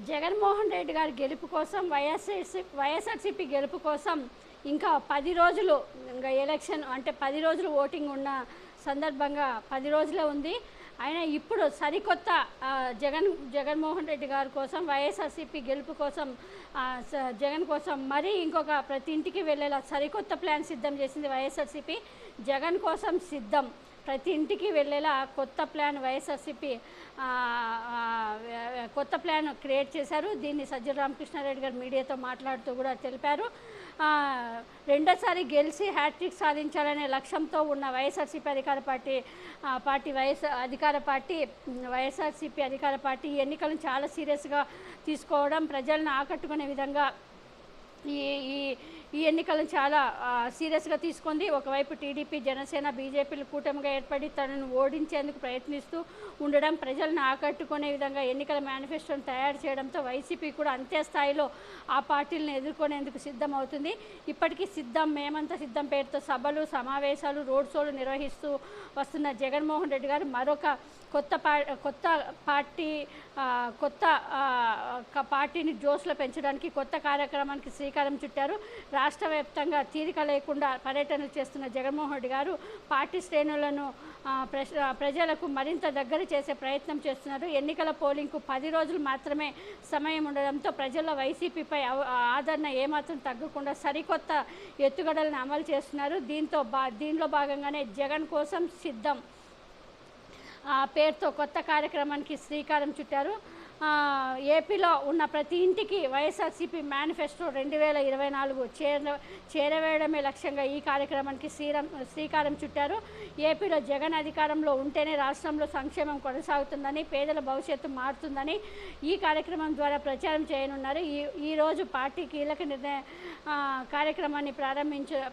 జగన్మోహన్ రెడ్డి గారి గెలుపు కోసం వైఎస్ఆర్సీపీ గెలుపు కోసం ఇంకా 10 రోజులు ఇంకా ఎలక్షన్ అంటే 10 రోజులు ఓటింగ్ ఉన్న సందర్భంగా 10 రోజులే ఉంది. అయినా ఇప్పుడు సరికొత్త జగన్మోహన్ రెడ్డి గారి కోసం వైఎస్ఆర్సీపీ గెలుపు కోసం జగన్ కోసం మరీ ఇంకొక ప్రతి ఇంటికి వెళ్ళేలా సరికొత్త ప్లాన్ సిద్ధం చేసింది వైఎస్ఆర్సీపీ. జగన్ కోసం సిద్ధం, ప్రతి ఇంటికి వెళ్ళేలా కొత్త ప్లాన్ వైఎస్ఆర్సీపీ కొత్త ప్లాన్ క్రియేట్ చేశారు. దీన్ని సజ్జల రామకృష్ణారెడ్డి గారు మీడియాతో మాట్లాడుతూ కూడా తెలిపారు. రెండోసారి గెలిచి హ్యాట్రిక్ సాధించాలనే లక్ష్యంతో ఉన్న వైఎస్ఆర్సీపీ అధికార పార్టీ ఎన్నికలను చాలా సీరియస్గా తీసుకోవడం, ప్రజలను ఆకట్టుకునే విధంగా ఈ ఎన్నికలను చాలా సీరియస్గా తీసుకుంది. ఒకవైపు టీడీపీ, జనసేన, బీజేపీలు కూటమిగా ఏర్పడి తనను ఓడించేందుకు ప్రయత్నిస్తూ ఉండడం, ప్రజలను ఆకట్టుకునే విధంగా ఎన్నికల మేనిఫెస్టోను తయారు చేయడంతో వైసీపీ కూడా అంతే స్థాయిలో ఆ పార్టీలను ఎదుర్కొనేందుకు సిద్ధమవుతుంది. ఇప్పటికీ మేమంతా సిద్ధం పేరుతో సభలు, సమావేశాలు, రోడ్ షోలు నిర్వహిస్తూ వస్తున్న జగన్మోహన్ రెడ్డి గారు మరొక పార్టీని జోష్లో పెంచడానికి కొత్త కార్యక్రమానికి శ్రీకారం చుట్టారు. రాష్ట్ర వ్యాప్తంగా తీరిక లేకుండా పర్యటనలు చేస్తున్న జగన్మోహన్ రెడ్డి గారు పార్టీ శ్రేణులను ప్రజలకు మరింత దగ్గర చేసే ప్రయత్నం చేస్తున్నారు. ఎన్నికల పోలింగ్కు 10 రోజులు మాత్రమే సమయం ఉండడంతో ప్రజల్లో వైసీపీపై ఆదరణ ఏమాత్రం తగ్గకుండా సరికొత్త ఎత్తుగడలను అమలు చేస్తున్నారు. దీనిలో భాగంగానే జగన్ కోసం సిద్ధం పేరుతో కొత్త కార్యక్రమానికి శ్రీకారం చుట్టారు. ఏపీలో ఉన్న ప్రతి ఇంటికి వైఎస్ఆర్సీపీ మేనిఫెస్టో 2024 చేరవేయడమే లక్ష్యంగా ఈ కార్యక్రమానికి శ్రీకారం చుట్టారు. ఏపీలో జగన్ అధికారంలో ఉంటేనే రాష్ట్రంలో సంక్షేమం కొనసాగుతుందని, పేదల భవిష్యత్తు మారుతుందని ఈ కార్యక్రమం ద్వారా ప్రచారం చేయనున్నారు. ఈరోజు పార్టీ కీలక కార్యక్రమాన్ని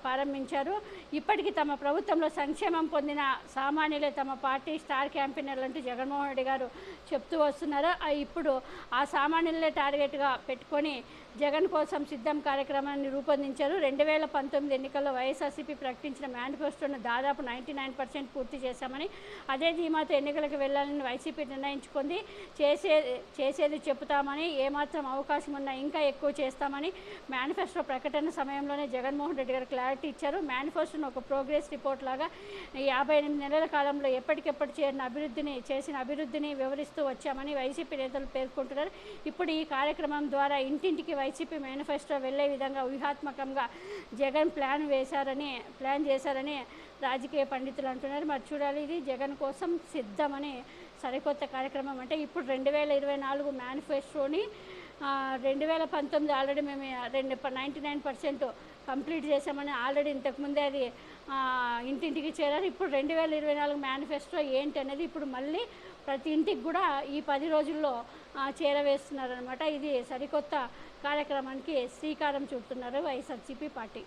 ప్రారంభించారు. ఇప్పటికీ తమ ప్రభుత్వంలో సంక్షేమం పొందిన సామాన్యులే తమ పార్టీ స్టార్ క్యాంపెయినర్లంటూ జగన్మోహన్ రెడ్డి గారు చెప్తూ వస్తున్నారు. ఇప్పుడు ఆ సామాన్యులే టార్గెట్గా పెట్టుకొని జగన్ కోసం సిద్ధం కార్యక్రమాన్ని రూపొందించారు. 2019 ఎన్నికల్లో వైఎస్ఆర్సీపీ ప్రకటించిన మేనిఫెస్టోను దాదాపు 99% పూర్తి చేశామని, అదే ధీమాతో ఎన్నికలకు వెళ్లాలని వైసీపీ నిర్ణయించుకుంది. చేసేది చెబుతామని, ఏమాత్రం అవకాశం ఉన్నా ఇంకా ఎక్కువ చేస్తామని మేనిఫెస్టో ప్రకటన సమయంలోనే జగన్మోహన్ రెడ్డి గారు క్లారిటీ ఇచ్చారు. మేనిఫెస్టోను ఒక ప్రోగ్రెస్ రిపోర్ట్ లాగా 58 నెలల కాలంలో ఎప్పటికెప్పుడు చేసిన అభివృద్ధిని వివరిస్తూ వచ్చామని వైసీపీ నేతలు పేర్కొంటున్నారు. ఇప్పుడు ఈ కార్యక్రమం ద్వారా ఇంటింటికి వైసీపీ మేనిఫెస్టో వెళ్లే విధంగా వ్యూహాత్మకంగా జగన్ ప్లాన్ చేశారని రాజకీయ పండితులు అంటున్నారు. మరి చూడాలి, ఇది జగన్ కోసం సిద్ధమని సరికొత్త కార్యక్రమం. అంటే ఇప్పుడు 2024 మేనిఫెస్టోని 2019 ఆల్రెడీ మేము 99% కంప్లీట్ చేసామని ఆల్రెడీ ఇంతకుముందే అది ఇంటింటికి చేరారు. ఇప్పుడు 2024 మేనిఫెస్టో ఏంటి అనేది ఇప్పుడు మళ్ళీ ప్రతి ఇంటికి కూడా ఈ 10 రోజుల్లో చేరవేస్తున్నారనమాట. ఇది సరికొత్త కార్యక్రమానికి శ్రీకారం చుడుతున్నారు వైఎస్ఆర్సీపీ పార్టీ.